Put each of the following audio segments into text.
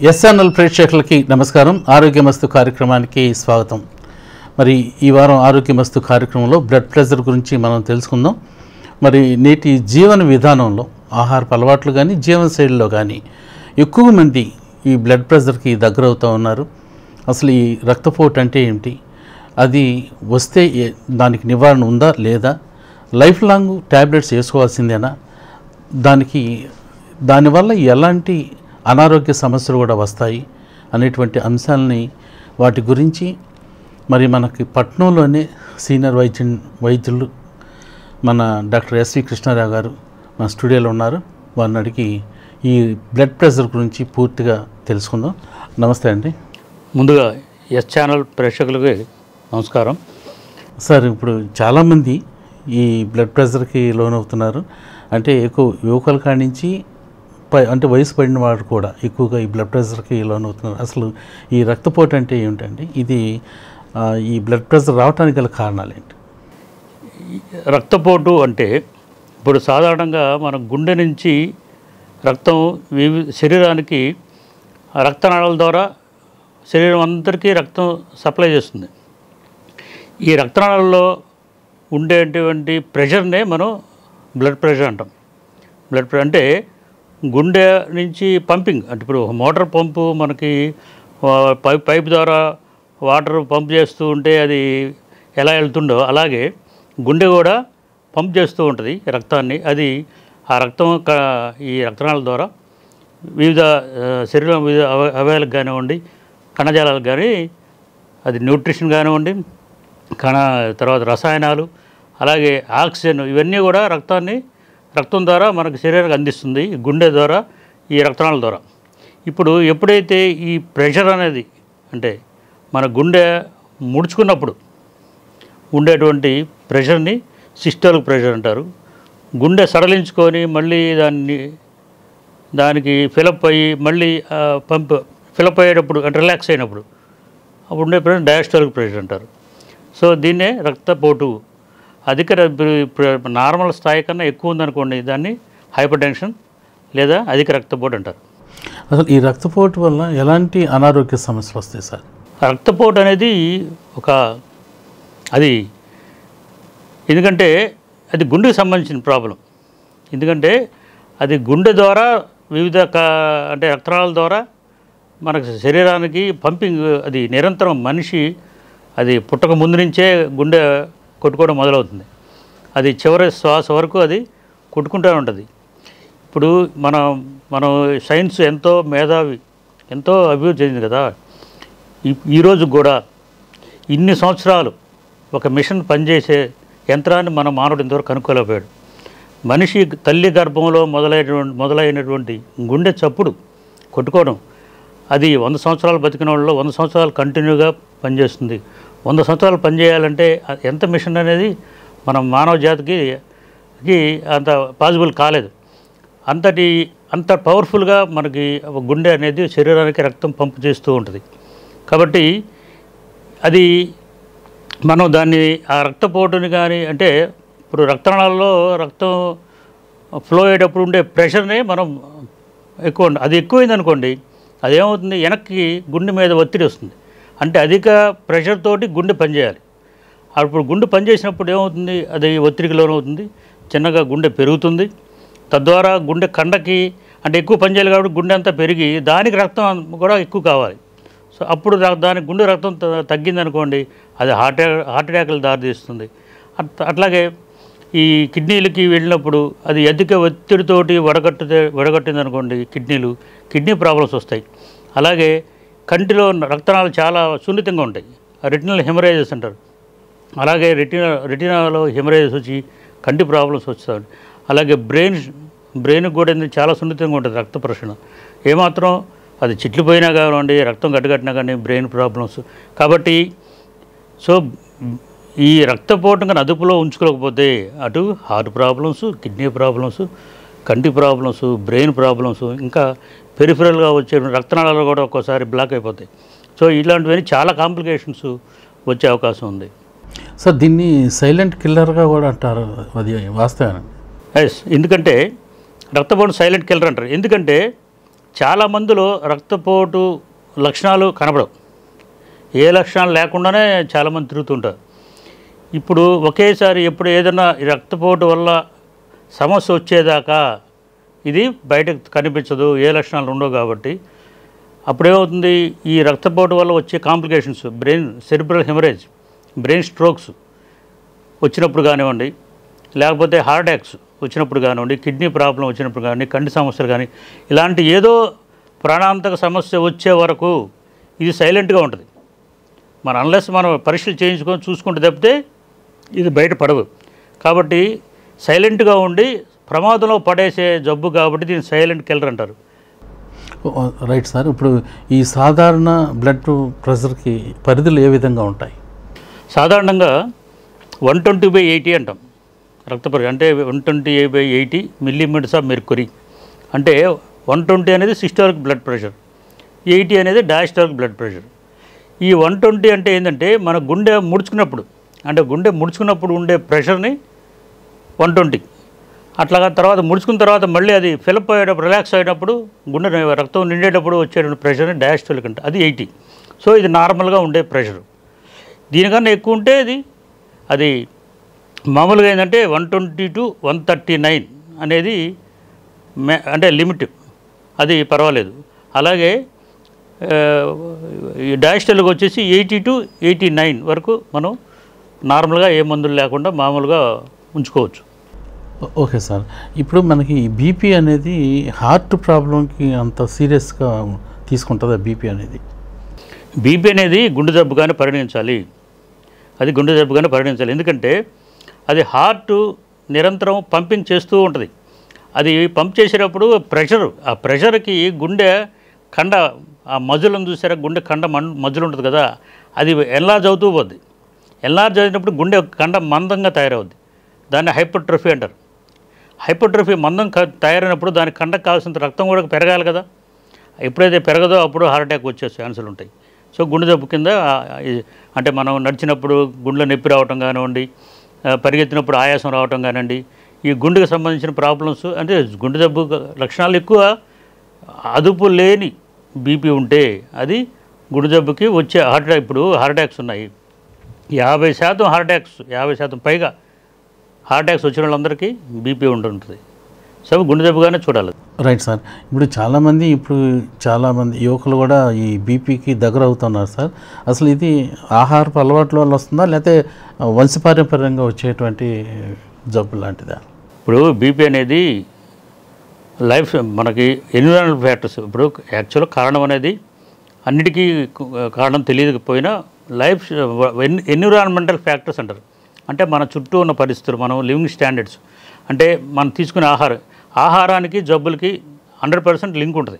SNL ప్రేక్షకులకి నమస్కారం. ఆరోగ్యమస్తు కార్యక్రమానికి స్వాగతం. మరి ఈ వారం ఆరోగ్యమస్తు కార్యక్రమంలో బ్లడ్ ప్రెషర్ గురించి మనం తెలుసుకుందాం. మరి నేటి జీవన విధానంలో ఆహారపు అలవాట్లు కానీ జీవనశైలిలో కానీ ఎక్కువ మంది ఈ బ్లడ్ ప్రెషర్కి దగ్గరవుతూ ఉన్నారు. అసలు ఈ రక్తపోటు అంటే ఏమిటి, అది వస్తే దానికి నివారణ ఉందా లేదా, లైఫ్ లాంగ్ ట్యాబ్లెట్స్ వేసుకోవాల్సిందేనా, దానివల్ల ఎలాంటి అనారోగ్య సమస్యలు కూడా వస్తాయి అనేటువంటి అంశాలని వాటి గురించి మరి మనకి పట్నంలోనే సీనియర్ వైద్యులు మన డాక్టర్ ఎస్వి కృష్ణారావు గారు మన స్టూడియోలో ఉన్నారు. వారిని అడిగి ఈ బ్లడ్ ప్రెషర్ గురించి పూర్తిగా తెలుసుకుందాం. నమస్తే అండి. ముందుగా ఎస్ ఛానల్ ప్రేక్షకులకి నమస్కారం. సార్, ఇప్పుడు చాలామంది ఈ బ్లడ్ ప్రెషర్కి లోనవుతున్నారు. అంటే ఎక్కువ యువకుల కాడి నుంచి అంటే వయసు పడిన వారు కూడా ఎక్కువగా ఈ బ్లడ్ ప్రెషర్కి లోనవుతున్నారు. అసలు ఈ రక్తపోటు అంటే ఏమిటండి, ఇది ఈ బ్లడ్ ప్రెషర్ రావడానికి గల కారణాలు ఏంటి? రక్తపోటు అంటే ఇప్పుడు సాధారణంగా మన గుండె నుంచి రక్తం శరీరానికి రక్తనాళాల ద్వారా శరీరం అందరికీ రక్తం సప్లై చేస్తుంది. ఈ రక్తనాళాల్లో ఉండేటువంటి ప్రెషర్నే మనం బ్లడ్ ప్రెషర్ అంటాం. బ్లడ్ ప్రెషర్ అంటే గుండె నుంచి పంపింగ్, అంటే ఇప్పుడు మోటార్ పంపు మనకి పైప్ ద్వారా వాటర్ పంప్ చేస్తూ ఉంటే అది ఎలా వెళ్తుండో అలాగే గుండె కూడా పంప్ చేస్తూ ఉంటుంది రక్తాన్ని. అది ఆ రక్తం ఈ రక్తనాళాల ద్వారా వివిధ శరీరం వివిధ అవయవాలకు కానివ్వండి, కణజాలాలకు కానీ, అది న్యూట్రిషన్ కానివ్వండి, తర్వాత రసాయనాలు, అలాగే ఆక్సిజన్, ఇవన్నీ కూడా రక్తం ద్వారా మనకు శరీరానికి అందిస్తుంది గుండె ద్వారా, ఈ రక్తనాళాల ద్వారా. ఇప్పుడు ఎప్పుడైతే ఈ ప్రెషర్ అనేది, అంటే మన గుండె ముడుచుకున్నప్పుడు ఉండేటువంటి ప్రెషర్ని సిస్టోలిక్ ప్రెషర్ అంటారు. గుండె సడలించుకొని మళ్ళీ దానికి ఫిలప్ అయ్యి మళ్ళీ ఫిలప్ అయ్యేటప్పుడు, అంటే రిలాక్స్ అయినప్పుడు అప్పుడు ఉండే ప్రెషర్ డయాస్టోలిక్ ప్రెషర్ అంటారు. సో దీన్నే రక్తపోటు. అధిక నార్మల్ స్థాయి కన్నా ఎక్కువ ఉందనుకోండి, దాన్ని హైపర్ టెన్షన్ లేదా అధిక రక్తపోటు అంటారు. అసలు ఈ రక్తపోటు వల్ల ఎలాంటి అనారోగ్య సమస్యలు వస్తాయి సార్? రక్తపోటు అనేది ఎందుకంటే అది గుండెకి సంబంధించిన ప్రాబ్లం. ఎందుకంటే అది గుండె ద్వారా వివిధ అంటే రక్తనాళాల ద్వారా మనకు శరీరానికి పంపింగ్, అది నిరంతరం మనిషి అది పుట్టక ముందు నుంచే గుండె కొట్టుకోవడం మొదలవుతుంది. అది చివరి శ్వాస వరకు అది కొట్టుకుంటూ ఉంటుంది. ఇప్పుడు మనం సైన్స్ ఎంతో అభివృద్ధి చెందింది కదా. ఈరోజు కూడా ఇన్ని సంవత్సరాలు ఒక మిషన్ పనిచేసే యంత్రాన్ని మన మానవుడు ఇంతవరకు కనుక్కోలేకపోయాడు. మనిషి తల్లి గర్భంలో మొదలైనటువంటి గుండె చప్పుడు కొట్టుకోవడం, అది 100 సంవత్సరాలు బతికిన వాళ్ళు 100 సంవత్సరాలు కంటిన్యూగా పనిచేస్తుంది. 100 సంవత్సరాలు పనిచేయాలంటే ఎంత మిషన్ అనేది మన మానవ జాతికి అంత పాసిబుల్ కాలేదు. అంత పవర్ఫుల్గా మనకి గుండె అనేది శరీరానికి రక్తం పంపు చేస్తూ ఉంటుంది. కాబట్టి అది మనం దాన్ని ఆ రక్తపోటుని కానీ, అంటే ఇప్పుడు రక్తనాళాల్లో రక్తం ఫ్లో అయ్యేటప్పుడు ఉండే ప్రెషర్నే మనం అది ఎక్కువైందనుకోండి, అదేమవుతుంది, వెనక్కి గుండె మీద ఒత్తిడి వస్తుంది. అంటే అధిక ప్రెషర్ తోటి గుండె పనిచేయాలి. అప్పుడు గుండె పనిచేసినప్పుడు ఏమవుతుంది, అది ఒత్తిడికి లోనవుతుంది, చిన్నగా గుండె పెరుగుతుంది. తద్వారా గుండె కండకి, అంటే ఎక్కువ పనిచేయాలి కాబట్టి గుండె అంతా పెరిగి దానికి రక్తం కూడా ఎక్కువ కావాలి. సో అప్పుడు దానికి గుండె రక్తం తగ్గిందనుకోండి, అది హార్ట్ అటాక్లు దారితీస్తుంది. అట్లాగే ఈ కిడ్నీలకి వెళ్ళినప్పుడు అది అధిక ఒత్తిడితోటి వడగట్టిందనుకోండి, కిడ్నీ ప్రాబ్లమ్స్ వస్తాయి. అలాగే కంటిలో రక్తనాళాలు చాలా సున్నితంగా ఉంటాయి, రెటినల్ హెమరేజెస్ అంటారు. అలాగే రెటినాలో హెమరేజెస్ వచ్చి కంటి ప్రాబ్లమ్స్ వస్తాయి. అలాగే బ్రెయిన్కి కూడా చాలా సున్నితంగా ఉంటుంది రక్త ప్రసరణ. ఏమాత్రం అది చిట్లిపోయినా కానివ్వండి, రక్తం గడ్డగట్టినా కానీ బ్రెయిన్ ప్రాబ్లమ్స్. కాబట్టి సో ఈ రక్తపోటును అదుపులో ఉంచుకోకపోతే అటు హార్ట్ ప్రాబ్లమ్స్, కిడ్నీ ప్రాబ్లమ్స్, కంటి ప్రాబ్లమ్స్, బ్రెయిన్ ప్రాబ్లమ్స్, ఇంకా పెరిఫరల్గా వచ్చే రక్తనాళాలు కూడా ఒక్కోసారి బ్లాక్ అయిపోతాయి. సో ఇలాంటివన్నీ చాలా కాంప్లికేషన్స్ వచ్చే అవకాశం ఉంది. సార్, దీన్ని సైలెంట్ కిల్లర్గా కూడా అంటారు, అది వాస్తవేనా? ఎస్, ఎందుకంటే రక్తపోటు సైలెంట్ కిల్లర్ అంటారు. ఎందుకంటే చాలా మందిలో రక్తపోటు లక్షణాలు కనబడవు, ఏ లక్షణాలు లేకుండానే చాలామంది తిరుగుతుంటారు. ఇప్పుడు ఒకేసారి ఎప్పుడు ఏదైనా రక్తపోటు వల్ల సమస్య వచ్చేదాకా ఇది బయటకు కనిపించదు, ఏ లక్షణాలు ఉండవు. కాబట్టి అప్పుడేమవుతుంది, ఈ రక్తపోటు వల్ల వచ్చే complications, brain cerebral haemorrhage, brain strokes వచ్చినప్పుడు కానివ్వండి, లేకపోతే హార్ట్ అటాక్స్ వచ్చినప్పుడు కానివ్వండి, కిడ్నీ ప్రాబ్లం వచ్చినప్పుడు కానీ, కంటి సమస్యలు కానీ, ఇలాంటి ఏదో ప్రాణాంతక సమస్య వచ్చే వరకు ఇది సైలెంట్గా ఉంటుంది. అన్లెస్ మనం పరీక్షలు చేయించుకొని చూసుకుంటే తప్పితే ఇది బయట పడవు. కాబట్టి సైలెంట్గా ఉండి ప్రమాదంలో పడేసే జబ్బు కాబట్టి దీన్ని సైలెంట్ కిల్లర్ అంటారు. Right sir. ఇప్పుడు ఈ సాధారణ బ్లడ్ ప్రెషర్కి పరిధులు ఏ విధంగా ఉంటాయి? సాధారణంగా 120/80 అంటాం రక్త పరీక్ష. అంటే 120/80 మిల్లీమీటర్స్ ఆఫ్ మెర్క్యూరీ. అంటే 120 అనేది సిస్టోలిక్ బ్లడ్ ప్రెషర్, 80 అనేది డయాస్టోలిక్ బ్లడ్ ప్రెషర్. ఈ 120 అంటే ఏంటంటే మన గుండె ముడుచుకున్నప్పుడు, అంటే గుండె ముడుచుకున్నప్పుడు ఉండే ప్రెషర్ని 120. అట్లాగా తర్వాత ముడుచుకున్న తర్వాత మళ్ళీ అది ఫిలప్ అయ్యేటప్పుడు, రిలాక్స్ అయ్యేటప్పుడు, గుండె రక్తం నిండేటప్పుడు వచ్చేటువంటి ప్రెషర్ని డయాస్టోలిక్ అంటే అది 80. సో ఇది నార్మల్గా ఉండే ప్రెషర్. దీనికన్నా ఎక్కువ ఉంటే అది మామూలుగా ఏంటంటే 120 to 139 అనేది అంటే లిమిట్, అది పర్వాలేదు. అలాగే ఈ డయాస్టోలిక్ వచ్చేసి 80 to 89 వరకు మనం నార్మల్గా ఏ మందులు లేకుండా మామూలుగా ఉంచుకోవచ్చు. Okay sir. ఇప్పుడు మనకి బీపీ అనేది హార్ట్ ప్రాబ్లంకి అంత సీరియస్గా తీసుకుంటుందా? బీపీ అనేది గుండె జబ్బుగానే పరిగణించాలి. అది గుండె జబ్బుగానే పరిగణించాలి. ఎందుకంటే అది హార్ట్ నిరంతరం పంపింగ్ చేస్తూ ఉంటుంది. అది పంప్ చేసేటప్పుడు ఆ ప్రెషర్కి గుండె కండ, ఆ మజులను చూసారా, గుండె కండ మజులు ఉంటుంది కదా, అది ఎన్లార్జ్ అవుతూ పోద్ది. ఎన్లార్జ్ అయినప్పుడు గుండె కండ మందంగా తయారవుద్ది. దాన్ని హైపర్ట్రోఫీ అంటారు. హైపర్ట్రోఫీ మందం తయారైనప్పుడు దాని కండకు కావాల్సినంత రక్తం కూడా పెరగాలి కదా. ఎప్పుడైతే పెరగదో అప్పుడు హార్ట్ అటాక్ వచ్చే ఛాన్సులు ఉంటాయి. సో గుండె జబ్బు కింద, అంటే మనం నడిచినప్పుడు గుండెలో నొప్పి రావటం కానివ్వండి, పరిగెత్తినప్పుడు ఆయాసం రావటం కానివ్వండి, ఈ గుండెకు సంబంధించిన ప్రాబ్లమ్స్, అంటే గుండె జబ్బు లక్షణాలు ఎక్కువ అదుపు లేని బీపీ ఉంటే అది గుండె జబ్బుకి వచ్చే హార్ట్ అటాక్. ఇప్పుడు హార్ట్ అటాక్స్ ఉన్నాయి, 50% హార్ట్ అటాక్స్, 50% పైగా హార్ట్ అటాక్స్ వచ్చిన వాళ్ళందరికీ బీపీ ఉంటుంది. సో గుండె జబ్బుగానే చూడాలి. Right sir. ఇప్పుడు చాలామంది యువకులు కూడా ఈ బీపీకి దగ్గర అవుతున్నారు సార్. అసలు ఇది ఆహారపు అలవాట్ల వల్ల వస్తుందా, లేకపోతే వంశపారంపర్యంగా వచ్చేటువంటి జబ్బు లాంటిదా? ఇప్పుడు బీపీ అనేది లైఫ్, మనకి ఎన్విరాన్మెంటల్ ఫ్యాక్టర్స్. ఇప్పుడు యాక్చువల్గా కారణం అనేది అన్నిటికీ కారణం తెలియకపోయినా లైఫ్ ఎన్విరాన్మెంటల్ ఫ్యాక్టర్స్ అంటారు. అంటే మన చుట్టూ ఉన్న పరిస్థితులు, మనం లివింగ్ స్టాండర్డ్స్, అంటే మనం తీసుకునే ఆహారానికి జబ్బులకి 100% లింక్ ఉంటుంది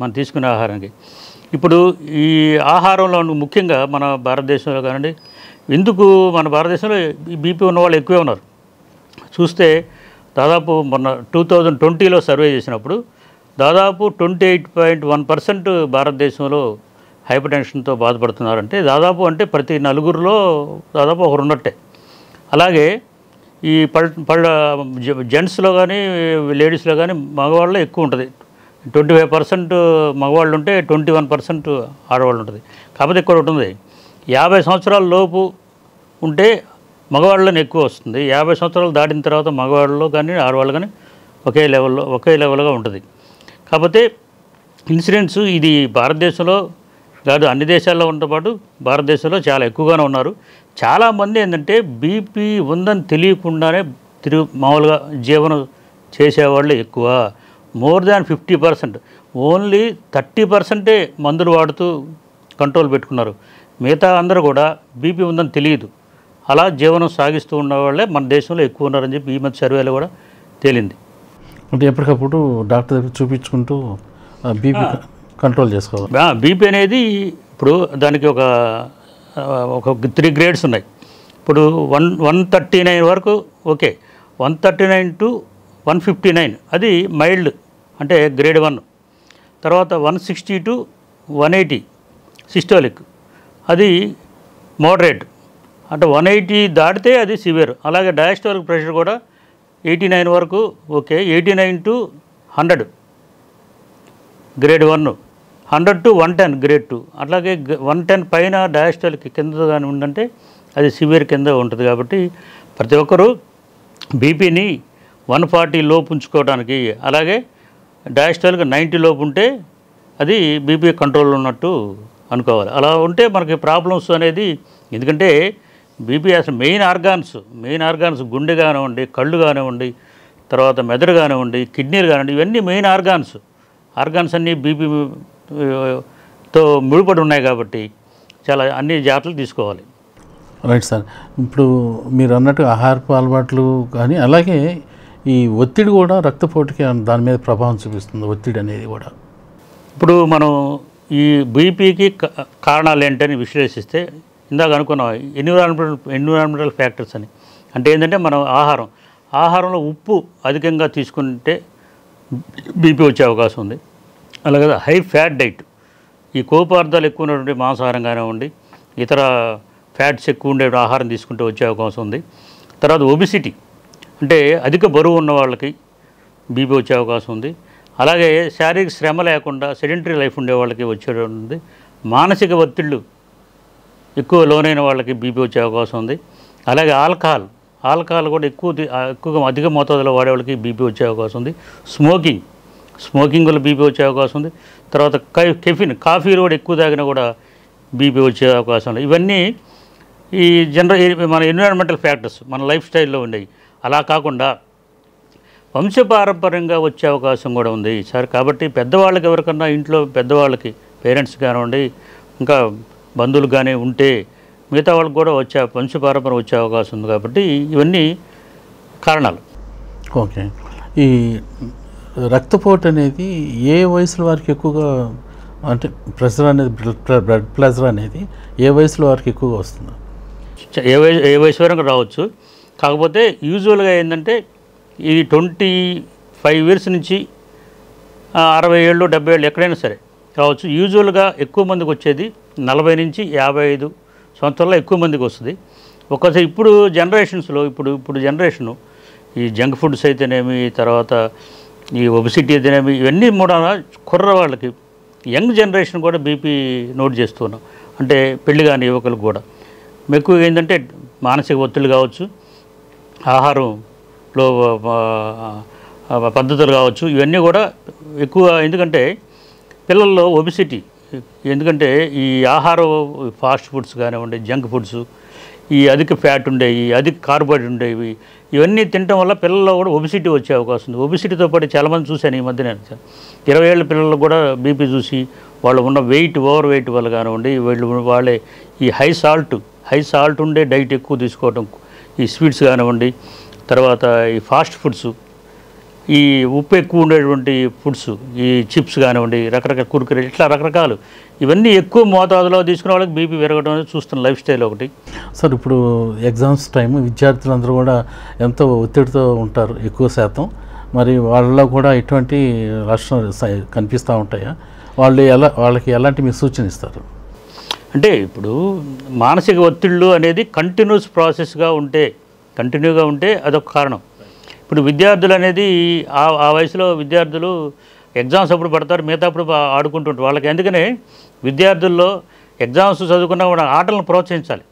మనం తీసుకునే ఆహారానికి. ఇప్పుడు ఈ ఆహారంలో ముఖ్యంగా మన భారతదేశంలో కానివ్వండి, ఎందుకు మన భారతదేశంలో బీపీ ఉన్నవాళ్ళు ఎక్కువే ఉన్నారు. చూస్తే దాదాపు మొన్న 2020లో సర్వే చేసినప్పుడు దాదాపు 28.1% భారతదేశంలో హైపర్ టెన్షన్తో బాధపడుతున్నారంటే, దాదాపు అంటే ప్రతి నలుగురిలో దాదాపు ఒకరు ఉన్నట్టే. అలాగే ఈ జెంట్స్లో కానీ లేడీస్లో కానీ మగవాళ్ళలో ఎక్కువ ఉంటుంది. 25% మగవాళ్ళు ఉంటే 21% ఆడవాళ్ళు ఉంటుంది. కాకపోతే ఇక్కడ ఉంటుంది 50 సంవత్సరాల లోపు ఉంటే మగవాళ్ళని ఎక్కువ వస్తుంది. 50 సంవత్సరాలు దాటిన తర్వాత మగవాళ్ళలో కానీ ఆడవాళ్ళు కానీ ఒకే లెవెల్గా ఉంటుంది. కాకపోతే ఇన్సిడెంట్స్ ఇది భారతదేశంలో కాదు, అన్ని దేశాల్లో ఉన్న పాటు భారతదేశంలో చాలా ఎక్కువగానే ఉన్నారు. చాలామంది ఏంటంటే బీపీ ఉందని తెలియకుండానే మామూలుగా జీవనం చేసేవాళ్ళు ఎక్కువ. More than 50%. ఓన్లీ 30% మందులు వాడుతూ కంట్రోల్ పెట్టుకున్నారు. మిగతా అందరూ కూడా బీపీ ఉందని తెలియదు, అలా జీవనం సాగిస్తూ ఉన్న వాళ్ళే మన దేశంలో ఎక్కువ ఉన్నారని చెప్పి ఈ మధ్య సర్వేలో కూడా తేలింది. అంటే ఎప్పటికప్పుడు డాక్టర్ దగ్గర చూపించుకుంటూ బీపీ కంట్రోల్ చేసుకోవాలి. బీపీ అనేది ఇప్పుడు దానికి ఒక 3 గ్రేడ్స్ ఉన్నాయి. ఇప్పుడు 139 వరకు ఓకే, 139 to 159 అది మైల్డ్, అంటే గ్రేడ్ 1. తర్వాత 160 to 180 సిస్టోలిక్, అది మోడరేట్. అంటే 180 దాటితే అది సివియర్. అలాగే డయాస్టోలిక్ ప్రెషర్ కూడా 89 వరకు okay, 89 to 100 grade 1, 100 to 110 grade 2, అట్లాగే 110 పైన డయాస్టోలిక్ కింద కానీ ఉందంటే అది సివియర్ కింద ఉంటుంది. కాబట్టి ప్రతి ఒక్కరూ బీపీని 140 లోపు ఉంచుకోవడానికి, అలాగే డయాస్టోలిక్ 90 లోపు ఉంటే అది బీపీ కంట్రోల్లో ఉన్నట్టు అనుకోవాలి. అలా ఉంటే మనకి ప్రాబ్లమ్స్ అనేది, ఎందుకంటే బీపీ అసలు మెయిన్ ఆర్గాన్స్ గుండె కానివ్వండి, కళ్ళు కానివ్వండి, తర్వాత మెదడు కానివ్వండి, కిడ్నీలు కానివ్వండి, ఇవన్నీ మెయిన్ ఆర్గాన్స్ అన్నీ బీపీతో ముడిపడి ఉన్నాయి. కాబట్టి చాలా అన్ని జాగ్రత్తలు తీసుకోవాలి. Right sir. ఇప్పుడు మీరు అన్నట్టు ఆహారపు అలవాట్లు కానీ, అలాగే ఈ ఒత్తిడి కూడా రక్తపోటుకి దాని మీద ప్రభావం చూపిస్తుంది. ఒత్తిడి అనేది కూడా ఇప్పుడు మనం ఈ బీపీకి కారణాలు ఏంటని విశ్లేషిస్తే, ఇందాక అనుకున్నాం ఎన్విరాన్మెంటల్ ఫ్యాక్టర్స్ అని. అంటే ఏంటంటే మనం ఆహారంలో ఉప్పు అధికంగా తీసుకుంటే బీపీ వచ్చే అవకాశం ఉంది. అలాగే హై ఫ్యాట్ డైట్, ఈ కొవ్వు పదార్థాలు ఎక్కువ ఉన్నటువంటి మాంసాహారం కానివ్వండి, ఇతర ఫ్యాట్స్ ఎక్కువ ఉండే ఆహారం తీసుకుంటే వచ్చే అవకాశం ఉంది. తర్వాత ఒబిసిటీ, అంటే అధిక బరువు ఉన్న వాళ్ళకి బీపీ వచ్చే అవకాశం ఉంది. అలాగే శారీరక శ్రమ లేకుండా సెడెంటరీ లైఫ్ ఉండే వాళ్ళకి వచ్చే ఉంది. మానసిక ఒత్తిళ్ళు ఎక్కువ లోనైన వాళ్ళకి బీపీ వచ్చే అవకాశం ఉంది. అలాగే ఆల్కహాల్ కూడా ఎక్కువగా అధిక మోతాదులో వాడే వాళ్ళకి బీపీ వచ్చే అవకాశం ఉంది. స్మోకింగ్ వల్ల బీపీ వచ్చే అవకాశం ఉంది. తర్వాత కాఫీ కూడా ఎక్కువ తాగినా కూడా బీపీ వచ్చే అవకాశం ఉంది. ఇవన్నీ ఈ మన ఎన్విరాన్మెంటల్ ఫ్యాక్టర్స్, మన లైఫ్ స్టైల్లో ఉండేవి. అలా కాకుండా వంశపారంపర్యంగా వచ్చే అవకాశం కూడా ఉంది సార్. కాబట్టి పెద్దవాళ్ళకి, ఎవరికన్నా ఇంట్లో పెద్దవాళ్ళకి, పేరెంట్స్ కానివ్వండి, ఇంకా బంధువులు కానీ ఉంటే మిగతా వాళ్ళకి కూడా వంశపారంపర్యం వచ్చే అవకాశం ఉంది. కాబట్టి ఇవన్నీ కారణాలు. ఓకే. ఈ రక్తపోటు అనేది ఏ వయసులో వారికి ఎక్కువగా, అంటే ప్రెషర్ అనేది బ్లడ్ ప్రెషర్ అనేది ఏ వయసులో వారికి ఎక్కువగా వస్తుంది? ఏ వయసు వరకు రావచ్చు. కాకపోతే యూజువల్గా ఏంటంటే ఈ 25 years నుంచి 60 ఏళ్ళు 70 ఏళ్ళు ఎక్కడైనా సరే కావచ్చు. యూజువల్గా ఎక్కువ మందికి వచ్చేది 40 నుంచి 55 సంవత్సరాల్లో ఎక్కువ మందికి వస్తుంది. ఒకసారి ఇప్పుడు జనరేషను ఈ జంక్ ఫుడ్స్ అయితేనేమి, తర్వాత ఈ ఒబిసిటీ అయితేనేమి, ఇవన్నీ కూడా కుర్రవాళ్ళకి, యంగ్ జనరేషన్ కూడా బీపీ నోట్ చేస్తున్నాం. అంటే పెళ్లి కాని యువకులకు కూడా ఎక్కువగా ఏంటంటే మానసిక ఒత్తిడి కావచ్చు, ఆహారంలో పద్ధతులు కావచ్చు, ఇవన్నీ కూడా ఎక్కువ. ఎందుకంటే పిల్లల్లో ఒబిసిటీ, ఎందుకంటే ఈ ఆహారం ఫాస్ట్ ఫుడ్స్ కానివ్వండి, జంక్ ఫుడ్స్, ఈ అధిక ఫ్యాట్ ఉండేవి, అధిక కార్బోహైడ్రేట్ ఉండేవి, ఇవన్నీ తినడం వల్ల పిల్లల్లో కూడా ఒబిసిటీ వచ్చే అవకాశం ఉంది. ఒబిసిటీతో పాటు చాలామంది చూశాను ఈ మధ్య నేను 20 ఏళ్ళ పిల్లలు కూడా బీపీ చూసి వాళ్ళు ఉన్న ఓవర్ వెయిట్ వల్ల కానివ్వండి, వాళ్ళే ఈ హై సాల్ట్ ఉండే డైట్ ఎక్కువ తీసుకోవడం, ఈ స్వీట్స్ కానివ్వండి, తర్వాత ఈ ఫాస్ట్ ఫుడ్స్, ఈ ఉప్పు ఎక్కువ ఉండేటువంటి ఫుడ్స్, ఈ చిప్స్ కానివ్వండి, రకరకాల కుర్కురే, ఇట్లా రకరకాలు ఇవన్నీ ఎక్కువ మోతాదులో తీసుకునే వాళ్ళకి బీపీ పెరగడం అనేది చూస్తున్న లైఫ్ స్టైల్ ఒకటి. సార్, ఇప్పుడు ఎగ్జామ్స్ టైం విద్యార్థులందరూ కూడా ఎంతో ఒత్తిడితో ఉంటారు ఎక్కువ శాతం. మరి వాళ్ళలో కూడా ఇటువంటి లక్షణాలు కనిపిస్తూ ఉంటాయా? వాళ్ళకి ఎలాంటి మీరు సూచన ఇస్తారు? అంటే ఇప్పుడు మానసిక ఒత్తిళ్ళు అనేది కంటిన్యూగా ఉంటే అదొక కారణం. ఇప్పుడు విద్యార్థులు అనేది ఆ వయసులో విద్యార్థులు ఎగ్జామ్స్ అప్పుడు పడతారు, మిగతా అప్పుడు ఆడుకుంటుంటారు. వాళ్ళకి అందుకనే విద్యార్థుల్లో ఎగ్జామ్స్ చదువుకున్నా కూడా ఆటలను ప్రోత్సహించాలి.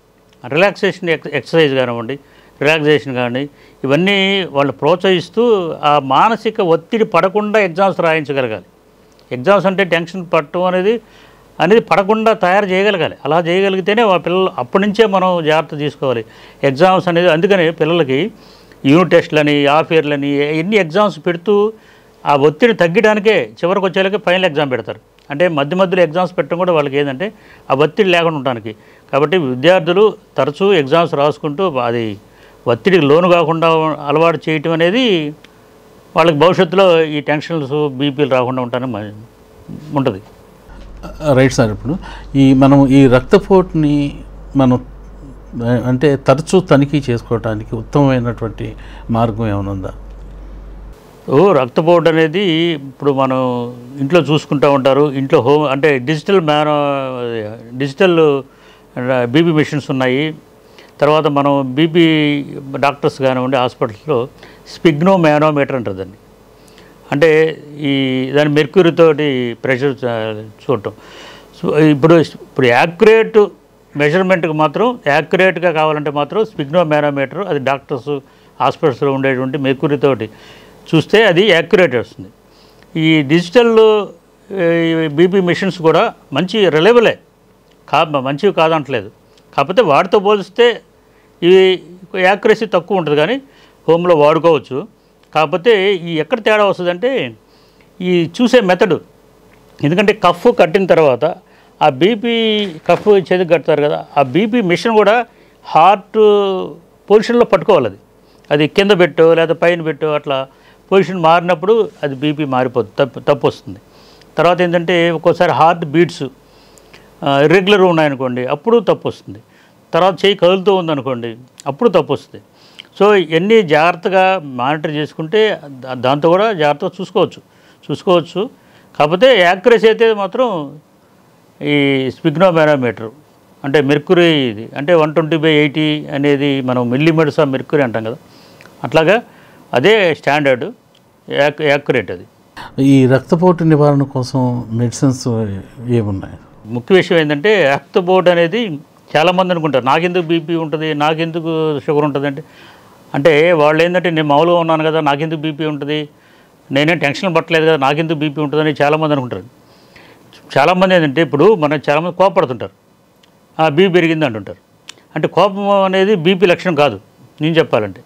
రిలాక్సేషన్ ఎక్సర్సైజ్ కానివ్వండి, రిలాక్సేషన్ కానీ, ఇవన్నీ వాళ్ళు ప్రోత్సహిస్తూ ఆ మానసిక ఒత్తిడి పడకుండా ఎగ్జామ్స్ రాయించగలగాలి. ఎగ్జామ్స్ అంటే టెన్షన్ పడటం అనేది పడకుండా తయారు చేయగలగాలి. అలా చేయగలిగితేనే పిల్లలు అప్పటి నుంచే మనం జాగ్రత్త తీసుకోవాలి. ఎగ్జామ్స్ అనేది అందుకని పిల్లలకి యూనిట్ టెస్ట్లని, హాఫ్ ఇయర్లని, ఎన్ని ఎగ్జామ్స్ పెడుతూ ఆ ఒత్తిడి తగ్గడానికే చివరికి వచ్చేలాగే ఫైనల్ ఎగ్జామ్ పెడతారు. అంటే మధ్యలో ఎగ్జామ్స్ పెట్టడం కూడా వాళ్ళకి ఏంటంటే ఆ ఒత్తిడి లేకుండా ఉండడానికి. కాబట్టి విద్యార్థులు తరచూ ఎగ్జామ్స్ రాసుకుంటూ అది ఒత్తిడికి లోను కాకుండా అలవాటు చేయటం అనేది వాళ్ళకి భవిష్యత్తులో ఈ టెన్షన్స్, బీపీలు రాకుండా ఉంటుంది. Right sir. ఇప్పుడు మనం ఈ రక్తపోటుని మనం అంటే తరచూ తనిఖీ చేసుకోవడానికి ఉత్తమమైనటువంటి మార్గం ఏమైనా ఉందా? రక్తపోటు అనేది ఇప్పుడు మనం ఇంట్లో చూసుకుంటూ ఉంటారు. ఇంట్లో అంటే డిజిటల్ బీపీ మెషిన్స్ ఉన్నాయి. తర్వాత మనం బీపీ డాక్టర్స్ కానివ్వండి హాస్పిటల్స్లో స్పిగ్నో మేనోమీటర్ అంటారు దాన్ని. అంటే ఈ దాని మెర్క్యూరీతోటి ప్రెషర్ చూడటం. సో ఇప్పుడు యాక్యురేట్ మెజర్మెంట్కి మాత్రం యాక్యురేట్గా కావాలంటే మాత్రం స్పిగ్నోమానోమీటర్, అది డాక్టర్స్ హాస్పిటల్స్లో ఉండేటువంటి మెర్క్యూరీతోటి చూస్తే అది యాక్యురేట్ వస్తుంది. ఈ డిజిటల్ బీపీ మిషన్స్ కూడా మంచి రిలయబులే, మంచివి కాదంటలేదు. కాకపోతే వాటితో పోలిస్తే ఇవి యాక్యురసీ తక్కువ ఉంటుంది, కానీ హోమ్లో వాడుకోవచ్చు. కాకపోతే ఈ ఎక్కడ తేడా వస్తుందంటే ఈ చూసే మెథడు. ఎందుకంటే కఫ్ కట్టిన తర్వాత ఆ బీపీ కఫ్ చేతికి కడతారు కదా, ఆ బీపీ మిషన్ కూడా హార్ట్ పొజిషన్లో పట్టుకోవాలి. అది కింద పెట్టు లేదా పైన పెట్టు, అట్లా పొజిషన్ మారినప్పుడు అది బీపీ మారిపోతుంది, తప్పు వస్తుంది. తర్వాత ఏంటంటే ఒక్కోసారి హార్ట్ బీట్స్ ఇర్రెగ్యులర్ ఉన్నాయనుకోండి, అప్పుడు తప్పు వస్తుంది. తర్వాత చేయి కదులుతూ ఉందనుకోండి, అప్పుడు తప్పు వస్తుంది. సో ఇవన్నీ జాగ్రత్తగా మానిటర్ చేసుకుంటే దాంతో కూడా జాగ్రత్తగా చూసుకోవచ్చు. కాకపోతే యాక్యురసీ అయితే మాత్రం ఈ స్పిగ్నోమానోమీటర్ అంటే మెర్క్యూరీ, ఇది అంటే 120/80 అనేది మనం మిల్లీమీటర్స్ ఆఫ్ మెర్క్యూరీ అంటాం కదా, అట్లాగా అదే స్టాండర్డ్ యాక్యురేట్. అది ఈ రక్తపోటు నివారణ కోసం మెడిసిన్స్ ఏమున్నాయి? ముఖ్య విషయం ఏంటంటే రక్తపోటు అనేది చాలామంది అనుకుంటారు నాకెందుకు బీపీ ఉంటుంది, నాకెందుకు షుగర్ ఉంటుంది అంటే వాళ్ళు ఏంటంటే నేను మామూలుగా ఉన్నాను కదా, నాకెందుకు బీపీ ఉంటుంది, నేనేం టెన్షన్ పట్టలేదు కదా, నాకెందుకు బీపీ ఉంటుందని చాలామంది అనుకుంటారు. చాలామంది ఏంటంటే ఇప్పుడు మనం చాలామంది కోపడుతుంటారు, బీపీ పెరిగింది అంటుంటారు. అంటే కోపం అనేది బీపీ లక్షణం కాదు. నేను చెప్పాలంటే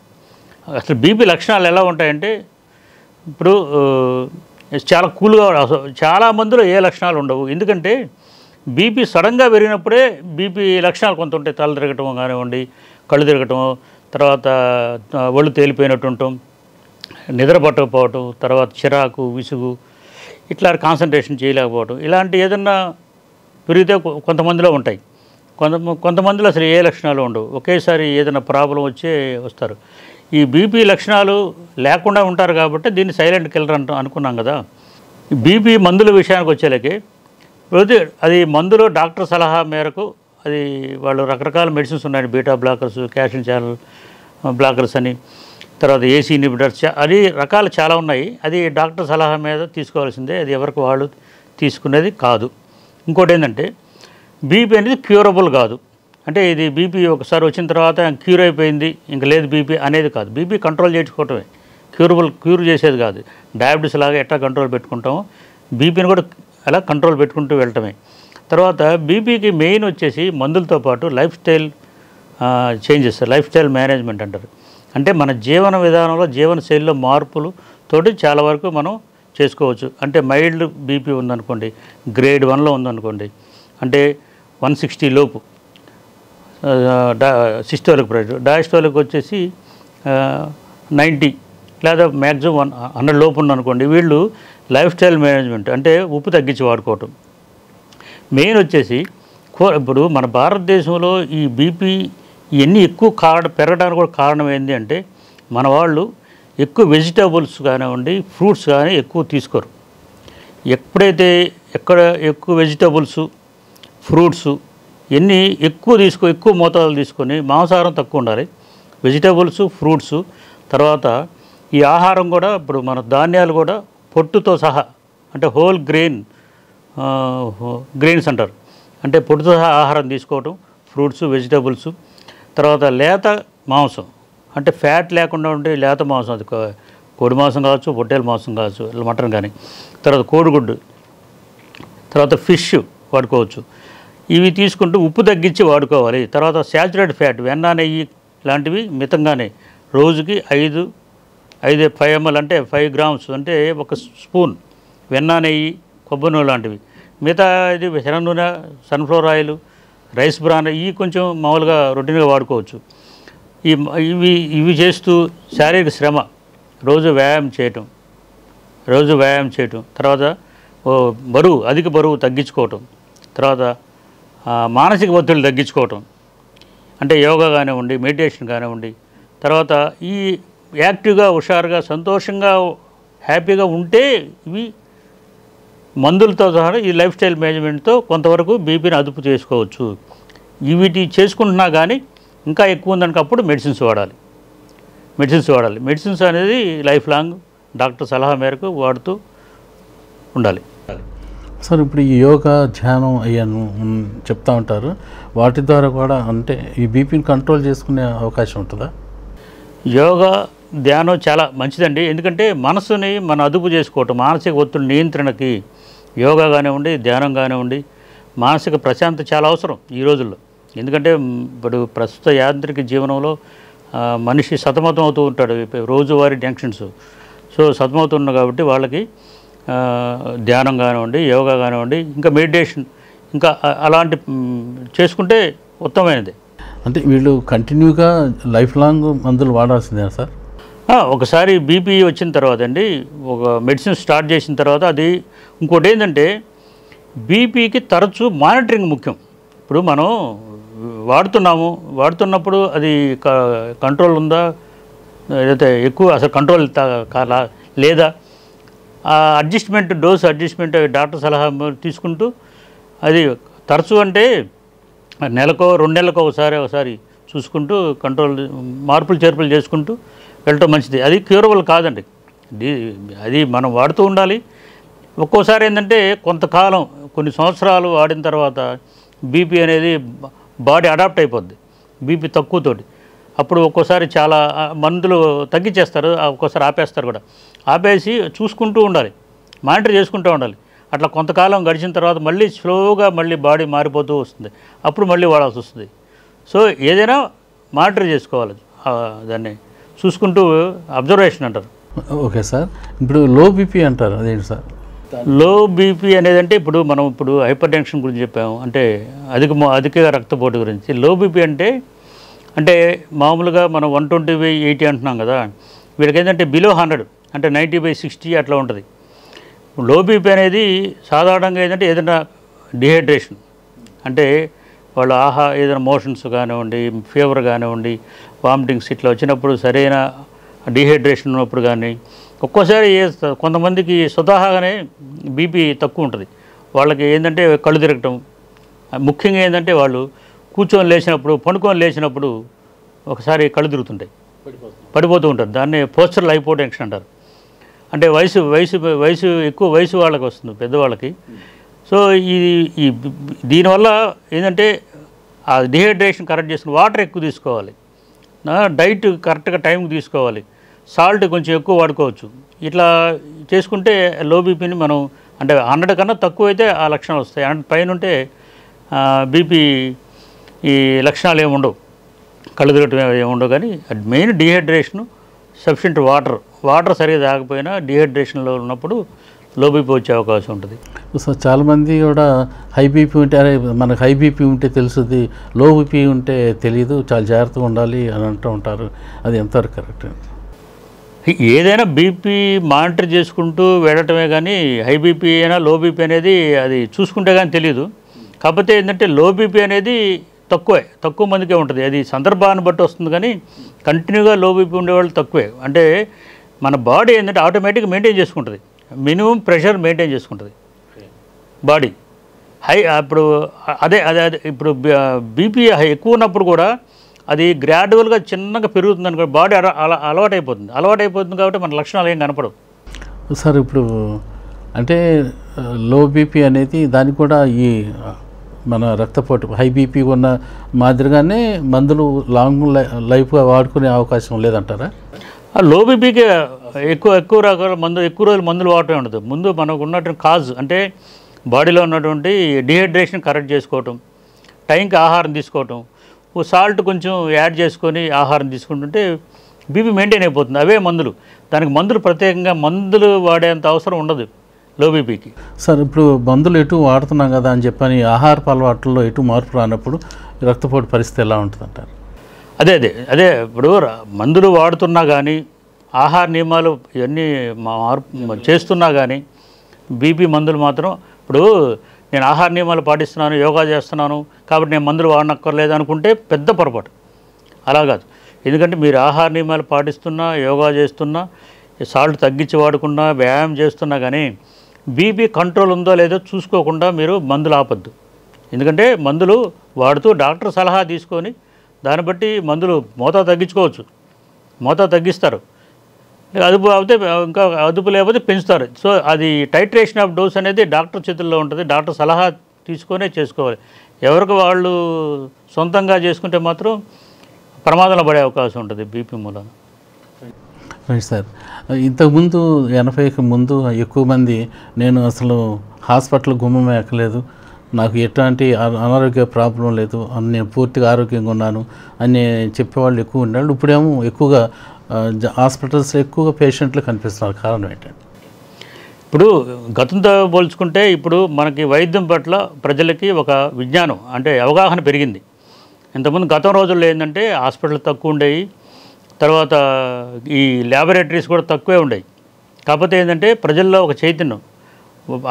అసలు బీపీ లక్షణాలు ఎలా ఉంటాయంటే, ఇప్పుడు చాలా కూల్గా, చాలా మందిలో ఏ లక్షణాలు ఉండవు. ఎందుకంటే బీపీ సడన్గా పెరిగినప్పుడే బీపీ లక్షణాలు కొంత ఉంటాయి. తల తిరగటం కానివ్వండి, కళ్ళు తిరగటం, తర్వాత ఒళ్ళు తేలిపోయినట్టు ఉండటం, నిద్ర పట్టకపోవటం, తర్వాత చిరాకు, విసుగు, ఇట్లా కాన్సన్ట్రేషన్ చేయలేకపోవటం, ఇలాంటి ఏదన్నా పెరిగితే కొంతమందిలో ఉంటాయి. కొంతమందిలో అసలు ఏ లక్షణాలు ఉండవు, ఒకేసారి ఏదైనా ప్రాబ్లం వస్తారు. ఈ బీపీ లక్షణాలు లేకుండా ఉంటారు కాబట్టి దీన్ని సైలెంట్ కిల్లర్ అనుకున్నాం కదా. బీపీ మందుల విషయానికి వచ్చేలకి అది మందులో డాక్టర్ సలహా మేరకు అది వాళ్ళు రకరకాల మెడిసిన్స్ ఉన్నాయి. Beta blockers, calcium channel blockers అని, తర్వాత ఏసీ ఇన్హిబిటర్స్, అది రకాలు చాలా ఉన్నాయి. అది డాక్టర్ సలహా మీద తీసుకోవాల్సిందే, అది ఎవరికి వాళ్ళు తీసుకునేది కాదు. ఇంకోటి ఏంటంటే బీపీ అనేది క్యూరబుల్ కాదు. అంటే ఇది బీపీ ఒకసారి వచ్చిన తర్వాత క్యూర్ అయిపోయింది ఇంక లేదు బీపీ అనేది కాదు. బీపీ కంట్రోల్ చేసుకోవటమే, క్యూర్ చేసేది కాదు. డయాబెటీస్ లాగా ఎట్లా కంట్రోల్ పెట్టుకుంటామో బీపీని కూడా అలా కంట్రోల్ పెట్టుకుంటూ వెళ్ళటమే. తర్వాత బీపీకి మెయిన్ వచ్చేసి మందులతో పాటు life style changes, life style management అంటారు. అంటే మన జీవన విధానంలో, జీవన శైలిలో మార్పులతోటి చాలా వరకు మనం చేసుకోవచ్చు. అంటే మైల్డ్ బీపీ ఉందనుకోండి, గ్రేడ్ 1లో ఉందనుకోండి, అంటే 160 లోపు సిస్టోలిక్ ప్రెషర్, డయాస్టోలిక్ వచ్చేసి 90 లేదా మ్యాక్సిమం 100 లోపు ఉందనుకోండి, వీళ్ళు లైఫ్ స్టైల్ మేనేజ్మెంట్ అంటే ఉప్పు తగ్గించి వాడుకోవటం. మెయిన్ వచ్చేసి ఇప్పుడు మన భారతదేశంలో ఈ బీపీ ఇవన్నీ ఎక్కువ పెరగడానికి కూడా కారణం ఏంటి అంటే మన వాళ్ళు ఎక్కువ వెజిటేబుల్స్ కానివ్వండి, ఫ్రూట్స్ కానీ ఎక్కువ తీసుకోరు. ఎప్పుడైతే ఎక్కువ వెజిటేబుల్స్, ఫ్రూట్స్ ఇవన్నీ ఎక్కువ మోతాదులు తీసుకొని, మాంసాహారం తక్కువ ఉండాలి, వెజిటేబుల్స్, ఫ్రూట్స్, తర్వాత ఈ ఆహారం కూడా ఇప్పుడు మన ధాన్యాలు కూడా పొట్టుతో సహా, అంటే హోల్ గ్రెయిన్స్ అంటారు, అంటే పొట్టుతో సహా ఆహారం తీసుకోవటం, ఫ్రూట్స్, వెజిటేబుల్స్. తర్వాత లేత మాంసం, అంటే ఫ్యాట్ లేకుండా ఉండే లేత మాంసం, అది కోడి మాంసం కావచ్చు, పొట్టేల మాంసం కావచ్చు, మటన్ కానీ, తర్వాత కోడిగుడ్డు, తర్వాత ఫిష్ వాడుకోవచ్చు. ఇవి తీసుకుంటూ ఉప్పు తగ్గించి వాడుకోవాలి. తర్వాత శాచురేటెడ్ ఫ్యాట్, వెన్న, నెయ్యి లాంటివి మితంగానే రోజుకి 5 ml అంటే 5 grams, అంటే 1 స్పూన్ వెన్న, నెయ్యి, కొబ్బరి నూనె లాంటివి. మిగతా ఇది శనగ నూనె, సన్ఫ్లవర్ ఆయిల్, రైస్ బ్రాన్, ఇవి కొంచెం మామూలుగా రొటీన్గా వాడుకోవచ్చు. ఇవి చేస్తూ శారీరక శ్రమ, రోజు వ్యాయామం చేయటం, తర్వాత అధిక బరువు తగ్గించుకోవటం, తర్వాత మానసిక ఒత్తిడి తగ్గించుకోవటం, అంటే యోగా కానివ్వండి, మెడిటేషన్ కానివ్వండి. తర్వాత ఈ యాక్టివ్గా, హుషారుగా, సంతోషంగా, హ్యాపీగా ఉంటే ఇవి మందులతో సహా ఈ లైఫ్ స్టైల్ మేనేజ్మెంట్తో కొంతవరకు బీపీని అదుపు చేసుకోవచ్చు. వీటి చేసుకుంటున్నా కానీ ఇంకా ఎక్కువ ఉందనుకప్పుడు మెడిసిన్స్ వాడాలి. మెడిసిన్స్ అనేది లైఫ్ లాంగ్ డాక్టర్ సలహా మేరకు వాడుతూ ఉండాలి. సార్ ఇప్పుడు ఈ యోగా ధ్యానం అయ్యాను చెప్తా ఉంటారు, వాటి ద్వారా కూడా అంటే ఈ బీపీని కంట్రోల్ చేసుకునే అవకాశం ఉంటుందా? యోగా ధ్యానం చాలా మంచిదండి. ఎందుకంటే మనసుని మన అదుపు చేసుకోవటం, మానసిక ఒత్తిడి నియంత్రణకి యోగా కానివ్వండి, ధ్యానం కానివ్వండి, మానసిక ప్రశాంతత చాలా అవసరం ఈ రోజుల్లో. ఎందుకంటే ఇప్పుడు ప్రస్తుత యాంత్రిక జీవనంలో మనిషి సతమతం అవుతూ ఉంటాడు, రోజువారీ టెన్షన్స్. సో సతమవుతున్నారు కాబట్టి వాళ్ళకి ధ్యానం కానివ్వండి, యోగా కానివ్వండి, ఇంకా మెడిటేషన్, ఇంకా అలాంటి చేసుకుంటే ఉత్తమమైనది. అంటే వీళ్ళు కంటిన్యూగా లైఫ్ లాంగ్ మందులు వాడాల్సిందే సార్? ఒకసారి బీపీ వచ్చిన తర్వాత అండి, ఒక మెడిసిన్ స్టార్ట్ చేసిన తర్వాత అది ఇంకోటి ఏంటంటే బీపీకి తరచూ మానిటరింగ్ ముఖ్యం. ఇప్పుడు మనం వాడుతున్నప్పుడు అది కంట్రోల్ ఉందా, లేకపోతే ఎక్కువ అసలు కంట్రోల్ లేదా, డోస్ అడ్జస్ట్మెంట్ డాక్టర్ సలహా తీసుకుంటూ అది తరచూ అంటే నెలకో 2 నెలలకో ఒకసారి చూసుకుంటూ కంట్రోల్ మార్పులు చేర్పులు చేసుకుంటూ వెళ్ళటం మంచిది. అది క్యూరబుల్ కాదండి, అది మనం వాడుతూ ఉండాలి. ఒక్కోసారి ఏంటంటే కొంతకాలం కొన్ని సంవత్సరాలు వాడిన తర్వాత బీపీ అనేది బాడీ అడాప్ట్ అయిపోద్ది బీపీ తక్కువతోటి. అప్పుడు ఒక్కోసారి చాలా మందులు తగ్గించేస్తారు, ఒక్కోసారి ఆపేస్తారు కూడా. ఆపేసి చూసుకుంటూ ఉండాలి, మానిటర్ చేసుకుంటూ ఉండాలి. అట్లా కొంతకాలం గడిచిన తర్వాత మళ్ళీ స్లోగా మళ్ళీ బాడీ మారిపోతూ వస్తుంది, అప్పుడు మళ్ళీ వాడాల్సి వస్తుంది. సో ఏదైనా మానిటర్ చేసుకోవాలి, దాన్ని చూసుకుంటూ అబ్జర్వేషన్ అంటారు. ఓకే సార్, ఇప్పుడు లో బీపీ అంటారు, అదేంటి సార్? లో బీపీ అనేది అంటే ఇప్పుడు హైపర్ టెన్షన్ గురించి చెప్పాము, అంటే అధిక రక్తపోటు గురించి. లో బీపీ అంటే మామూలుగా మనం 120/80 అంటున్నాం కదా, వీళ్ళకి ఏంటంటే బిలో 100 అంటే 90/60 అట్లా ఉంటుంది. లో బీపీ అనేది సాధారణంగా ఏంటంటే ఏదైనా డిహైడ్రేషన్ అంటే వాళ్ళు ఏదైనా మోషన్స్ కానివ్వండి, ఫీవర్ కానివ్వండి, వామిటింగ్స్ ఇట్లా వచ్చినప్పుడు, సరైన డిహైడ్రేషన్ ఉన్నప్పుడు కానీ, ఒక్కోసారి కొంతమందికి స్వతహాగానే బీపీ తక్కువ ఉంటుంది. వాళ్ళకి ఏంటంటే కళ్ళు తిరగటం, ముఖ్యంగా ఏంటంటే వాళ్ళు కూర్చొని లేచినప్పుడు, పండుకొని లేచినప్పుడు ఒకసారి కళ్ళు తిరుగుతుంటాయి, పడిపోతూ ఉంటారు. దాన్ని పోస్చరల్ హైపోటెన్షన్ అంటారు. అంటే ఎక్కువ వయసు వాళ్ళకి వస్తుంది, పెద్దవాళ్ళకి. సో ఈ దీనివల్ల ఏంటంటే ఆ డిహైడ్రేషన్ కరెక్ట్ చేసుకుని వాటర్ ఎక్కువ తీసుకోవాలి, డైట్ కరెక్ట్గా టైంకి తీసుకోవాలి, సాల్ట్ కొంచెం ఎక్కువ వాడుకోవచ్చు. ఇట్లా చేసుకుంటే లో బీపీని మనం అంటే 100 కన్నా తక్కువ అయితే ఆ లక్షణాలు వస్తాయి. 100 పైన ఉంటే బీపీ ఈ లక్షణాలు ఏమి ఉండవు, కళ్ళు తిరగటం ఏమి ఉండవు. కానీ మెయిన్ డిహైడ్రేషను, సఫిషియెంట్ వాటర్ సరిగా తాగకపోయినా డిహైడ్రేషన్లో ఉన్నప్పుడు లో బీపీ వచ్చే అవకాశం ఉంటుంది. సో చాలామంది కూడా హై బీపీ ఉంటే, అరే మనకు హై బీపీ ఉంటే తెలుస్తుంది, లో బీపీ ఉంటే తెలియదు, చాలా జాగ్రత్తగా ఉండాలి అని అంటూ ఉంటారు. అది ఎంతవరకు కరెక్ట్? ఏదైనా బీపీ మానిటర్ చేసుకుంటూ వెళ్ళటమే కానీ హై బీపీ అయినా లో బీపీ అనేది అది చూసుకుంటే కానీ తెలియదు. కాకపోతే ఏంటంటే లో బీపీ అనేది తక్కువ మందికే ఉంటుంది, అది సందర్భాన్ని బట్టి వస్తుంది. కానీ కంటిన్యూగా లో బీపీ ఉండేవాళ్ళు తక్కువే. అంటే మన బాడీ ఏంటంటే ఆటోమేటిక్గా మెయింటైన్ చేసుకుంటుంది, మినిమం ప్రెషర్ మెయింటైన్ చేసుకుంటుంది బాడీ. ఇప్పుడు ఇప్పుడు బీపీ ఎక్కువ ఉన్నప్పుడు కూడా అది గ్రాడ్యువల్గా చిన్నగా పెరుగుతుంది అనుకో, బాడీ అలవాటైపోతుంది కాబట్టి మన లక్షణాలు ఏం కనపడవు. సార్ ఇప్పుడు అంటే లో బీపీ అనేది దానికి కూడా ఈ మన రక్తపోటు హై బీపీ ఉన్న మాదిరిగానే మందులు లాంగ్ లైఫ్గా వాడుకునే అవకాశం లేదంటారా? లో బీపీకి ఎక్కువ రకాల ఎక్కువ రోజులు మందులు వాడటమే ఉండదు. ముందు మనకు ఉన్నటువంటి కాజ్ అంటే బాడీలో ఉన్నటువంటి డిహైడ్రేషన్ కరెక్ట్ చేసుకోవటం, టైంకి ఆహారం తీసుకోవటం, సాల్ట్ కొంచెం యాడ్ చేసుకొని ఆహారం తీసుకుంటుంటే బీపీ మెయింటైన్ అయిపోతుంది. అవే మందులు, దానికి ప్రత్యేకంగా మందులు వాడేంత అవసరం ఉండదు లో బీపీకి. సార్ ఇప్పుడు మందులు ఎటు వాడుతున్నాం కదా అని చెప్పని ఆహారపు అలవాట్లలో ఎటు మార్పు రానప్పుడు రక్తపోటు పరిస్థితి ఎలా ఉంటుంది అంటారు? అదే ఇప్పుడు మందులు వాడుతున్నా కానీ, ఆహార నియమాలు ఇవన్నీ మార్పు చేస్తున్నా కానీ బీపీ మందులు మాత్రం, ఇప్పుడు నేను ఆహార నియమాలు పాటిస్తున్నాను, యోగా చేస్తున్నాను కాబట్టి నేను మందులు వాడనక్కర్లేదు అనుకుంటే పెద్ద పొరపాటు. అలా కాదు, ఎందుకంటే మీరు ఆహార నియమాలు పాటిస్తున్నా, యోగా చేస్తున్నా, సాల్ట్ తగ్గించి వాడుకున్నా, వ్యాయామం చేస్తున్నా కానీ బీపీ కంట్రోల్ ఉందో లేదో చూసుకోకుండా మీరు మందులు ఆపద్దు. ఎందుకంటే మందులు వాడుతూ డాక్టర్ సలహా తీసుకొని దాన్ని బట్టి మందులు మోతాదు తగ్గించుకోవచ్చు, మోతాదు తగ్గిస్తారు. అదుపు అయితే ఇంకా అదుపు లేకపోతే పెంచుతారు. సో అది టైట్రేషన్ ఆఫ్ డోస్ అనేది డాక్టర్ చేతుల్లో ఉంటుంది. డాక్టర్ సలహా తీసుకొనే చేసుకోవాలి. ఎవరికి వాళ్ళు సొంతంగా చేసుకుంటే మాత్రం ప్రమాదంలో పడే అవకాశం ఉంటుంది బీపీ మూలన. Right sir. ఇంతకుముందు 80కి ముందు ఎక్కువ మంది నేను అసలు హాస్పిటల్ గుమ్మం ఎక్కలేదు, నాకు ఎట్లాంటి అనారోగ్య ప్రాబ్లం లేదు, నేను పూర్తిగా ఆరోగ్యంగా ఉన్నాను అని చెప్పేవాళ్ళు ఎక్కువ ఉండాలి. ఇప్పుడేమో ఎక్కువగా హాస్పిటల్స్లో ఎక్కువగా పేషెంట్లు కనిపిస్తున్నారు. కారణం ఏంటంటే ఇప్పుడు గతంతో పోల్చుకుంటే ఇప్పుడు మనకి వైద్యం పట్ల ప్రజలకి ఒక విజ్ఞానం అంటే అవగాహన పెరిగింది. ఇంతకుముందు గతం రోజుల్లో ఏంటంటే హాస్పిటల్ తక్కువ ఉండేవి, తర్వాత ఈ ల్యాబొరేటరీస్ కూడా తక్కువే ఉండేవి. కాకపోతే ఏంటంటే ప్రజల్లో ఒక చైతన్యం,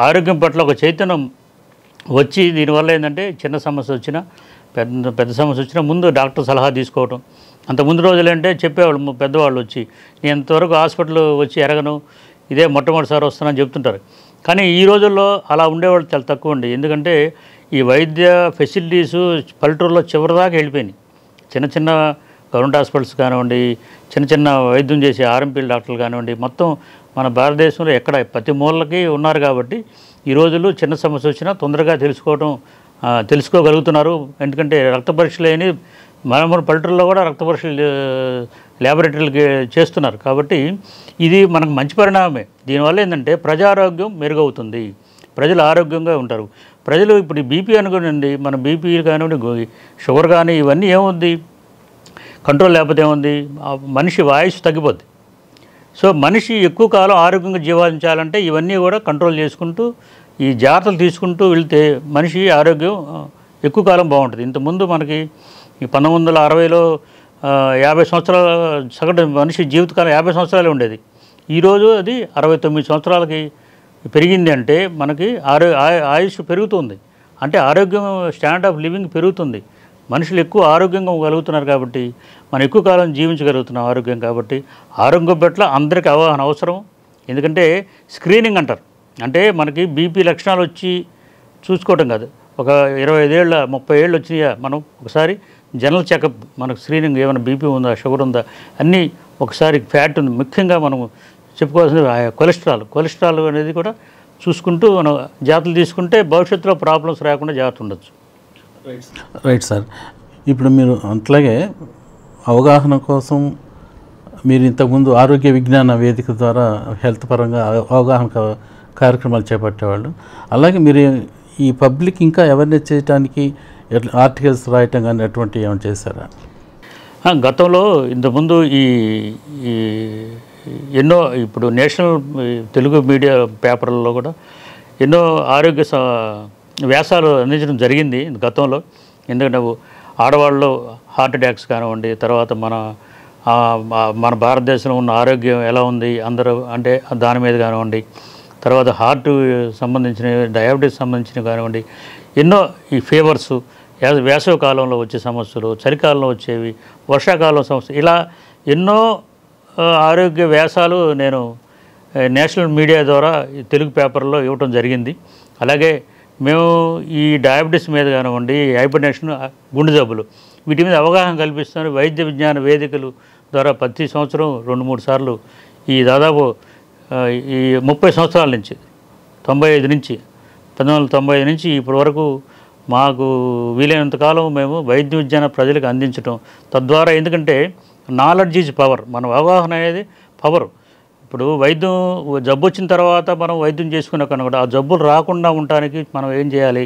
ఆరోగ్యం పట్ల ఒక చైతన్యం వచ్చి దీనివల్ల ఏంటంటే చిన్న సమస్య వచ్చినా పెద్ద సమస్య వచ్చినా ముందు డాక్టర్ సలహా తీసుకోవటం. అంత ముందు రోజులు అంటే చెప్పేవాళ్ళు పెద్దవాళ్ళు వచ్చి, నేను ఇంతవరకు హాస్పిటల్ వచ్చి ఎరగను, ఇదే మొట్టమొదటిసారి వస్తున్నాను చెప్తుంటారు. కానీ ఈ రోజుల్లో అలా ఉండేవాళ్ళు చాలా తక్కువ ఉండే. ఎందుకంటే ఈ వైద్య ఫెసిలిటీసు పల్లెటూరులో చివరిదాకా వెళ్ళిపోయినాయి. చిన్న చిన్న గవర్నమెంట్ హాస్పిటల్స్ కానివ్వండి, చిన్న చిన్న వైద్యం చేసే ఆర్ఎంపీల డాక్టర్లు కానివ్వండి, మొత్తం మన భారతదేశంలో ఎక్కడ ప్రతి మూలకి ఉన్నారు. కాబట్టి ఈ రోజుల్లో చిన్న సమస్య వచ్చినా తొందరగా తెలుసుకోగలుగుతున్నారు. ఎందుకంటే రక్త పరీక్షలు అయినా మన పల్లెటూరులో కూడా రక్త పరీక్షలు ల్యాబొరేటరీలకి చేస్తున్నారు. కాబట్టి ఇది మనకు మంచి పరిణామమే. దీనివల్ల ఏంటంటే ప్రజారోగ్యం మెరుగవుతుంది, ప్రజలు ఆరోగ్యంగా ఉంటారు. ప్రజలు ఇప్పుడు బీపీ అనుకోండి, మన బీపీ కానివ్వండి, షుగర్ కానీ ఇవన్నీ ఏముంది, కంట్రోల్ లేకపోతే ఏముంది, మనిషి వాయిస్ తగ్గిపోద్ది. సో మనిషి ఎక్కువ కాలం ఆరోగ్యంగా జీవించాలంటే ఇవన్నీ కూడా కంట్రోల్ చేసుకుంటూ ఈ జాగ్రత్తలు తీసుకుంటూ వెళ్తే మనిషి ఆరోగ్యం ఎక్కువ కాలం బాగుంటుంది. ఇంతకుముందు మనకి ఈ 1960లో 50 సంవత్సరాల సగటు మనిషి జీవితకాలం 50 సంవత్సరాలే ఉండేది. ఈరోజు అది 69 సంవత్సరాలకి పెరిగింది. అంటే మనకి ఆయుష్ పెరుగుతుంది, అంటే ఆరోగ్యం స్టాండర్డ్ ఆఫ్ లివింగ్ పెరుగుతుంది. మనుషులు ఎక్కువ ఆరోగ్యంగా కలుగుతున్నారు కాబట్టి మనం ఎక్కువ కాలం జీవించగలుగుతున్నాం ఆరోగ్యం. కాబట్టి ఆరోగ్యం పట్ల అందరికీ అవగాహన అవసరం. ఎందుకంటే స్క్రీనింగ్ అంటారు, అంటే మనకి బీపీ లక్షణాలు వచ్చి చూసుకోవడం కాదు, ఒక 25 ఏళ్ళ 30 ఏళ్ళు వచ్చినాయా మనం ఒకసారి జనరల్ చెకప్, మనకు స్క్రీనింగ్ ఏమైనా బీపీ ఉందా, షుగర్ ఉందా, అన్నీ ఒకసారి ఫ్యాట్ ఉంది, ముఖ్యంగా మనం చెప్పుకోవాల్సింది కొలెస్ట్రాల్ అనేది కూడా చూసుకుంటూ మనం జాగ్రత్తలు తీసుకుంటే భవిష్యత్తులో ప్రాబ్లమ్స్ రాకుండా జాగ్రత్త ఉండొచ్చు. Right sir. ఇప్పుడు మీరు అట్లాగే అవగాహన కోసం మీరు ఇంతకుముందు ఆరోగ్య విజ్ఞాన వేదిక ద్వారా హెల్త్ పరంగా అవగాహన కార్యక్రమాలు చేపట్టేవాళ్ళు. అలాగే మీరు ఈ పబ్లిక్ ఇంకా అవేర్నెస్ చేయడానికి ఆర్టికల్స్ రాయటం కానీ అటువంటి ఏమైనా చేశారా? గతంలో ఇంతకుముందు ఈ ఎన్నో ఇప్పుడు నేషనల్ తెలుగు మీడియా పేపర్లలో కూడా ఎన్నో ఆరోగ్య వ్యాసాలు అందించడం జరిగింది గతంలో. ఎందుకంటే ఆడవాళ్ళు హార్ట్ అటాక్స్ కానివ్వండి, తర్వాత మన భారతదేశంలో ఉన్న ఆరోగ్యం ఎలా ఉంది అందరూ అంటే దాని మీద కానివ్వండి, తర్వాత హార్ట్ సంబంధించిన డయాబెటీస్ సంబంధించినవి కానివ్వండి, ఎన్నో ఈ ఫీవర్స్, వేసవి కాలంలో వచ్చే సమస్యలు, చలికాలంలో వచ్చేవి, వర్షాకాలం సమస్యలు, ఇలా ఎన్నో ఆరోగ్య వ్యాసాలు నేను నేషనల్ మీడియా ద్వారా తెలుగు పేపర్లో ఇవ్వటం జరిగింది. అలాగే మేము ఈ డయాబెటీస్ మీద కానివ్వండి, హైపర్టెన్షన్, గుండె జబ్బులు, వీటి మీద అవగాహన కల్పిస్తాను వైద్య విజ్ఞాన వేదికలు ద్వారా ప్రతి సంవత్సరం 2-3 సార్లు ఈ దాదాపు ఈ 30 సంవత్సరాల నుంచి 1995 నుంచి ఇప్పటి వరకు మాకు వీలైనంత కాలం మేము వైద్య విజ్ఞాన ప్రజలకు అందించడం. తద్వారా ఎందుకంటే నాలెడ్జ్ ఈజ్ పవర్, మన అవగాహన అనేది పవర్. ఇప్పుడు వైద్యం జబ్బు వచ్చిన తర్వాత మనం వైద్యం చేసుకున్న కన్నా కూడా ఆ జబ్బులు రాకుండా ఉండటానికి మనం ఏం చేయాలి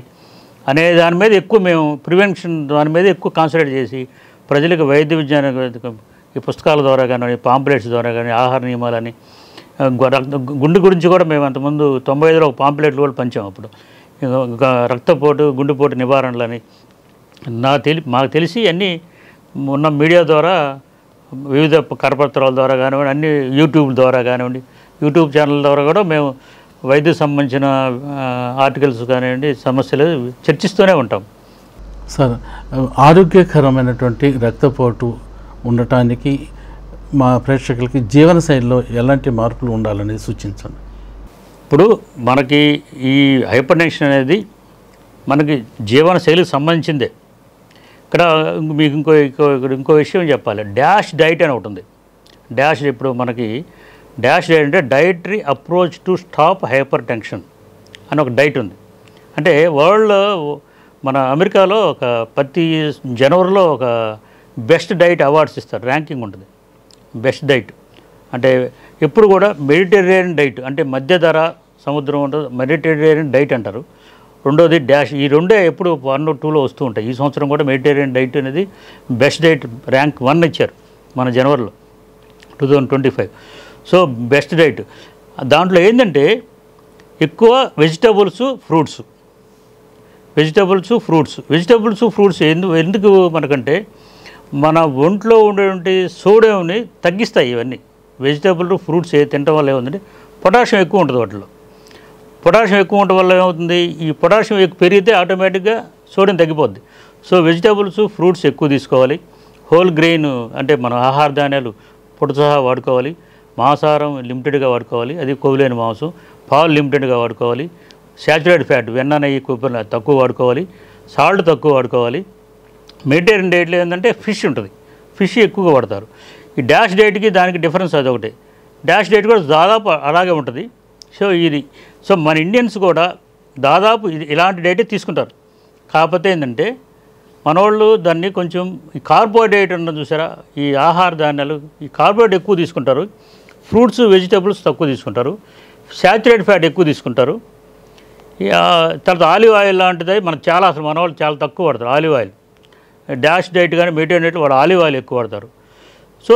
అనే దాని మీద ఎక్కువ మేము ప్రివెన్షన్ దాని మీద ఎక్కువ కాన్సన్ట్రేట్ చేసి ప్రజలకు వైద్య విజ్ఞాన ఈ పుస్తకాల ద్వారా కానీ, పాంప్లెట్స్ ద్వారా కానీ, ఆహార నియమాలని, గుండె గురించి కూడా మేము అంతకుముందు 95లో ఒక పాంప్లెట్లు కూడా పంచాము. అప్పుడు రక్తపోటు, గుండెపోటు నివారణలని మాకు తెలిసి అన్నీ ఉన్న మీడియా ద్వారా, వివిధ కరపత్రాల ద్వారా కానివ్వండి, అన్ని యూట్యూబ్ ద్వారా కానివ్వండి, యూట్యూబ్ ఛానల్ ద్వారా కూడా మేము వైద్య సంబంధించిన ఆర్టికల్స్ కానివ్వండి సమస్యలు చర్చిస్తూనే ఉంటాం. సార్, ఆరోగ్యకరమైనటువంటి రక్తపోటు ఉండటానికి మా ప్రేక్షకులకి జీవనశైలిలో ఎలాంటి మార్పులు ఉండాలనేది సూచించండి. ఇప్పుడు మనకి ఈ హైపర్టెన్షన్ అనేది మనకి జీవనశైలికి సంబంధించిందే. ఇక్కడ మీకు ఇంకో విషయం చెప్పాలి. డాష్ డైట్ అని ఒకటి ఉంది. డాష్ ఇప్పుడు మనకి డాష్ డైట్ అంటే dietary approach to stop hyper tension అని ఒక డైట్ ఉంది. అంటే వరల్డ్లో మన అమెరికాలో ఒక ప్రతి జనవరిలో ఒక బెస్ట్ డైట్ అవార్డ్స్ ఇస్తారు, ర్యాంకింగ్ ఉంటుంది. బెస్ట్ డైట్ అంటే ఎప్పుడు కూడా మెడిటరేనియన్ డైట్ అంటే మధ్య ధర సముద్రం ఉంటుంది, మెడిటరేనియన్ డైట్ అంటారు. రెండోది డాష్. ఈ రెండే ఎప్పుడు 1, 2లో వస్తూ ఉంటాయి. ఈ సంవత్సరం కూడా మెడిటరేనియన్ డైట్ అనేది బెస్ట్ డైట్ ర్యాంక్ 1 ఇచ్చారు మన జనవరిలో 2025. సో బెస్ట్ డైట్ దాంట్లో ఏంటంటే ఎక్కువ వెజిటబుల్స్ ఫ్రూట్స్. వెజిటబుల్స్ ఫ్రూట్స్ ఎందుకు మనకంటే మన ఒంట్లో ఉండేటువంటి సోడియంని తగ్గిస్తాయి ఇవన్నీ. వెజిటబుల్ ఫ్రూట్స్ తినడం వల్ల ఏముందంటే పొటాషియం ఎక్కువ ఉంటుంది వాటిలో. పొటాషియం ఎక్కువ ఉండటం వల్ల ఏమవుతుంది, ఈ పొటాషియం పెరిగితే ఆటోమేటిక్గా సోడియం తగ్గిపోద్ది. సో వెజిటబుల్స్ ఫ్రూట్స్ ఎక్కువ తీసుకోవాలి. హోల్ గ్రెయిన్ అంటే మన ఆహార ధాన్యాలు పొట్టు సహా వాడుకోవాలి. మాంసాహారం లిమిటెడ్గా వాడుకోవాలి, అది కొవ్వులేని మాంసం. పాలు లిమిటెడ్గా వాడుకోవాలి. శాచురేటెడ్ ఫ్యాట్ వెన్న నెయ్యి కొబ్బరి తక్కువ వాడుకోవాలి. సాల్ట్ తక్కువ వాడుకోవాలి. మెడిటరేనియన్ డైట్లో ఏంటంటే ఫిష్ ఉంటుంది, ఫిష్ ఎక్కువగా వాడతారు. ఈ డాష్ డైట్కి దానికి డిఫరెన్స్ అదొకటి. డాష్ డైట్ కూడా దాదాపు అలాగే ఉంటుంది. సో మన ఇండియన్స్ కూడా దాదాపు ఇలాంటి డైటే తీసుకుంటారు. కాకపోతే ఏంటంటే మనోళ్ళు దాన్ని కొంచెం ఈ కార్బోహైడ్రేట్ ఉన్నది చూసారా, ఈ ఆహార ధాన్యాలు ఈ కార్బోహైడ్రేట్ ఎక్కువ తీసుకుంటారు. ఫ్రూట్స్ వెజిటబుల్స్ తక్కువ తీసుకుంటారు. శాచురేటెడ్ ఫ్యాట్ ఎక్కువ తీసుకుంటారు. తర్వాత ఆలివ్ ఆయిల్ లాంటిది అసలు మన వాళ్ళు చాలా తక్కువ వాడతారు ఆలివ్ ఆయిల్. డాష్ డైట్ కానీ మెడిటరేనియన్ డైట్ వాడు ఆలివ్ ఆయిల్ ఎక్కువ వాడతారు. సో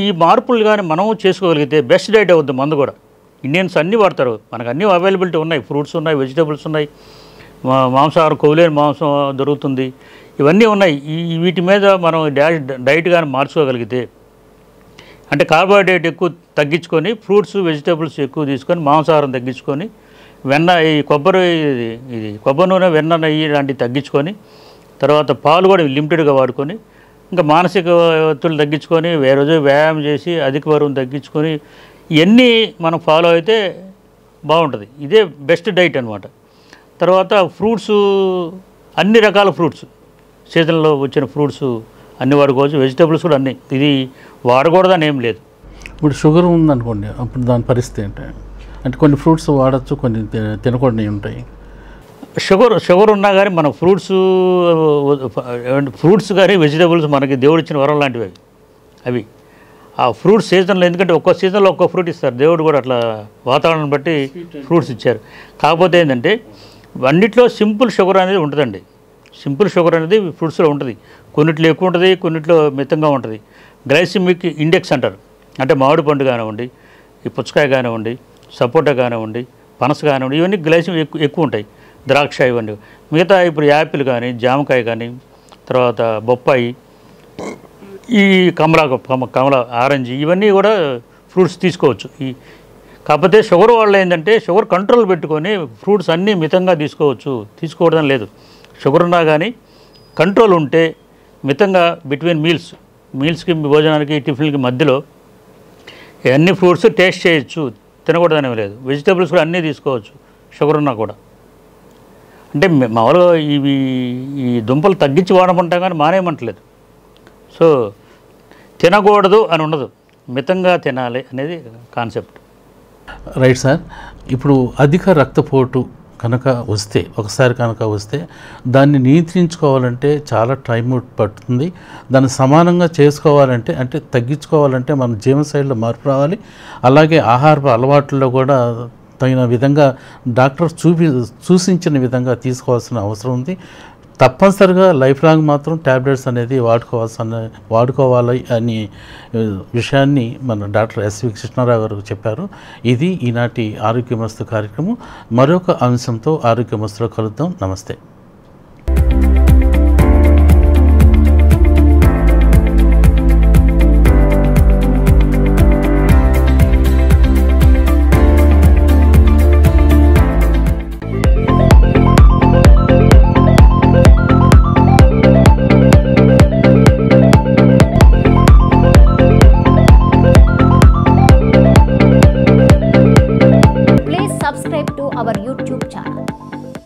ఈ మార్పులు కానీ మనం చేసుకోగలిగితే బెస్ట్ డైట్ అవుతుంది. మందు కూడా ఇండియన్స్ అన్నీ వాడతారు, మనకు అన్నీ అవైలబిలిటీ ఉన్నాయి. ఫ్రూట్స్ ఉన్నాయి, వెజిటబుల్స్ ఉన్నాయి, మాంసాహారం కొవ్వులేని మాంసం దొరుకుతుంది, ఇవన్నీ ఉన్నాయి. వీటి మీద మనం డైట్ కానీ మార్చుకోగలిగితే అంటే కార్బోహైడ్రేట్ ఎక్కువ తగ్గించుకొని ఫ్రూట్స్ వెజిటబుల్స్ ఎక్కువ తీసుకొని మాంసాహారం తగ్గించుకొని వెన్న ఈ కొబ్బరి నూనె వెన్న నెయ్యి లాంటివి తగ్గించుకొని తర్వాత పాలు కూడా లిమిటెడ్గా వాడుకొని ఇంకా మానసిక ఒత్తిళ్ళు తగ్గించుకొని రోజు వ్యాయామం చేసి అధిక బరువును తగ్గించుకొని ఇవన్నీ మనం ఫాలో అయితే బాగుంటుంది. ఇదే బెస్ట్ డైట్ అనమాట. తర్వాత ఫ్రూట్స్ అన్ని రకాల ఫ్రూట్స్ సీజన్లో వచ్చిన ఫ్రూట్స్ అన్ని వాడుకోవచ్చు. వెజిటబుల్స్ కూడా అన్నీ. ఇది వాడకూడదని ఏం లేదు. ఇప్పుడు షుగర్ ఉందనుకోండి, అప్పుడు దాని పరిస్థితి ఏంటి? అంటే కొన్ని ఫ్రూట్స్ వాడచ్చు, కొన్ని తినకూడనివి ఉంటాయి. షుగర్ ఉన్నా కానీ మన ఫ్రూట్స్ కానీ వెజిటబుల్స్ మనకి దేవుడు ఇచ్చిన వరం లాంటివి అవి. ఆ ఫ్రూట్స్ సీజన్లో, ఎందుకంటే ఒక్కో సీజన్లో ఒక్కో ఫ్రూట్ ఇస్తారు దేవుడు కూడా, అట్లా వాతావరణం బట్టి ఫ్రూట్స్ ఇచ్చారు. కాకపోతే ఏంటంటే అన్నిట్లో సింపుల్ షుగర్ అనేది ఉంటుందండి. సింపుల్ షుగర్ అనేది ఫ్రూట్స్లో ఉంటుంది. కొన్నిట్లో ఎక్కువ ఉంటుంది, కొన్నిట్లో మితంగా ఉంటుంది. గ్లైసిమిక్ ఇండెక్స్ అంటారు. అంటే మామిడి పండు కానివ్వండి, ఈ పుచ్చకాయ కానివ్వండి, సపోటా కానివ్వండి, పనస కానివ్వండి, ఇవన్నీ గ్లైసిమిక్ ఎక్కువ ఉంటాయి. ద్రాక్ష ఇవన్నీ. మిగతా ఇప్పుడు యాపిల్ కానీ, జామకాయ కానీ, తర్వాత బొప్పాయి, ఈ కమల ఆరెంజ్, ఇవన్నీ కూడా ఫ్రూట్స్ తీసుకోవచ్చు. కాకపోతే షుగర్ వల్ల ఏంటంటే షుగర్ కంట్రోల్ పెట్టుకొని ఫ్రూట్స్ అన్నీ మితంగా తీసుకోవడం లేదు. షుగర్ ఉన్నా కానీ కంట్రోల్ ఉంటే మితంగా బిట్వీన్ మీల్స్కి భోజనానికి టిఫిన్కి మధ్యలో అన్ని ఫ్రూట్స్ టేస్ట్ చేయొచ్చు, తినకూడదనేవి లేదు. వెజిటబుల్స్ కూడా అన్నీ తీసుకోవచ్చు షుగర్ ఉన్నా కూడా. అంటే మామూలుగా ఈ దుంపలు తగ్గించి వాడమంటాం కానీ మానేయమంటలేదు. సో తినకూడదు అని ఉండదు, మితంగా తినాలి అనేది కాన్సెప్ట్. Right sir. ఇప్పుడు అధిక రక్తపోటు ఒకసారి కనుక వస్తే దాన్ని నియంత్రించుకోవాలంటే చాలా టైం పడుతుంది. దాన్ని సమానంగా చేసుకోవాలంటే, అంటే తగ్గించుకోవాలంటే మన జీవనశైలిలో మార్పు రావాలి. అలాగే ఆహారపు అలవాట్లలో కూడా తగిన విధంగా డాక్టర్ సూచించిన విధంగా తీసుకోవాల్సిన అవసరం ఉంది. తప్పనిసరిగా లైఫ్ లాంగ్ మాత్రం ట్యాబ్లెట్స్ అనేది వాడుకోవాలి అనే విషయాన్ని మన డాక్టర్ ఎస్వి కృష్ణారావు గారు చెప్పారు. ఇది ఈనాటి ఆరోగ్యమస్తు కార్యక్రమం. మరొక అంశంతో ఆరోగ్యమస్తులో కలుద్దాం. నమస్తే. Subscribe to our YouTube channel.